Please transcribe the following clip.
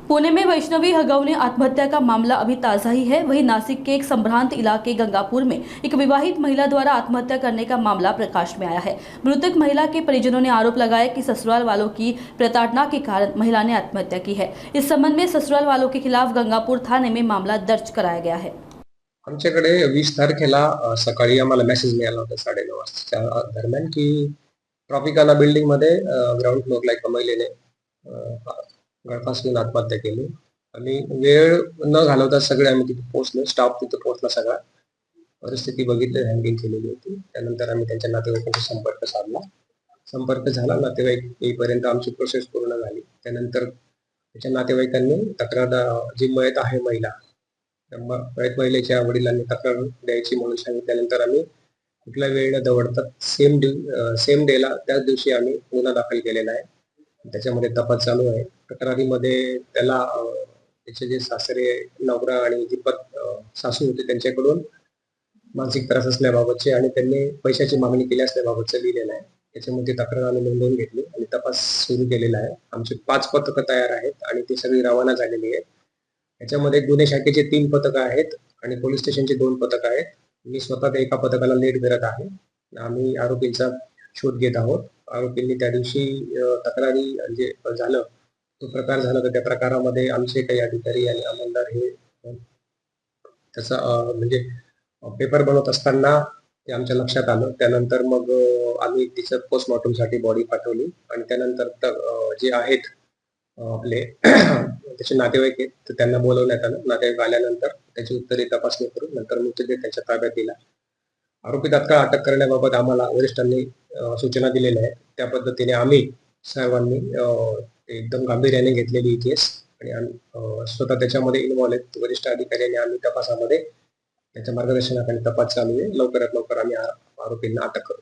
पुणे में वैष्णवी हगव ने आत्महत्या का मामला अभी ताज़ा ही है। वहीं नासिक के एक संभ्रांत इलाके गंगापुर में एक विवाहित महिला द्वारा आत्महत्या करने का मामला प्रकाश में आया है। मृतक महिला के परिजनों ने आरोप लगाया कि ससुराल वालों की प्रताड़ना के कारण महिला ने आत्महत्या की है। इस संबंध में ससुराल वालों के खिलाफ गंगापुर थाने में मामला दर्ज कराया गया है। आमच्याकडे 20 तारखेला सकाळी आम्हाला मेसेज मिळाला होता 9:30 वाजताच्या दरम्यान की ट्रॉपिकाना बिल्डिंग मध्ये ग्राउंड फ्लोअरला एका महिलेने गळफास घेऊन आत्महत्या केली आणि वेळ न घालवता सगळे आम्ही तिथे पोहोचलो. स्टाफ तिथे पोहोचला सगळा. परिस्थिती बघितली, हँगिंग केलेली होती. त्यानंतर आम्ही त्यांच्या नातेवाईकांशी संपर्क साधला. संपर्क झाला, नातेवाईक येईपर्यंत आमची प्रोसेस पूर्ण झाली. त्यानंतर त्याच्या नातेवाईकांनी तक्रार जी मयत आहे महिला, मयत महिलेच्या वडिलांनी तक्रार द्यायची म्हणून सांगितल्यानंतर आम्ही कुठला वेळ न दवडता सेम डेला त्याच दिवशी आम्ही गुन्हा दाखल केलेला आहे. त्याच्यामध्ये तपास चालू आहे. तक्रारीमध्ये त्याला त्याचे जे सासरे, नवरा आणि जी सासू होते त्यांच्याकडून मानसिक त्रास असल्याबाबतचे आणि त्यांनी पैशाची मागणी केली असल्याबाबतचं लिहिलेलं आहे. त्याच्यामध्ये तक्रार आम्ही नोंदवून घेतली आणि तपास सुरू केलेला आहे. आमची 5 पथकं तयार आहेत आणि ती सगळी रवाना झालेली आहेत. याच्यामध्ये गुन्हे शाखेचे 3 पथकं आहेत आणि पोलीस स्टेशनचे 2 पथकं आहेत. मी स्वतः त्या एका पथकाला लीड करत आहे. आम्ही आरोपींचा शोध घेत आहोत. आरोपींनी त्या दिवशी तक्रारी जे झालं, तो प्रकार झाला, तर त्या प्रकारामध्ये आमचे काही अधिकारी आणि अंमलदार हे त्याचा म्हणजे पेपर बनवत असताना ते आमच्या लक्षात आलं. त्यानंतर मग आम्ही तिचं पोस्टमॉर्टमसाठी बॉडी पाठवली आणि त्यानंतर जे आहेत आपले त्याचे नातेवाईक आहेत, तर त्यांना बोलवण्यात आलं. नातेवाईक आल्यानंतर त्याची उत्तरे तपासणी करून नंतर मृतदेह त्यांच्या ताब्यात दिला. आरोपी तात्काळ अटक करण्याबाबत आम्हाला वरिष्ठांनी सूचना दिलेल्या आहेत. त्या पद्धतीने आम्ही सर्वांनी एकदम गांभीर्याने घेतलेली ही केस आणि स्वतः त्याच्यामध्ये इन्व्हॉल्व आहेत. वरिष्ठ अधिकाऱ्यांनी आम्ही तपासामध्ये त्यांच्या मार्गदर्शनाखाली तपास चालू आहे. लवकरात लवकर आम्ही आरोपींना अटक करू.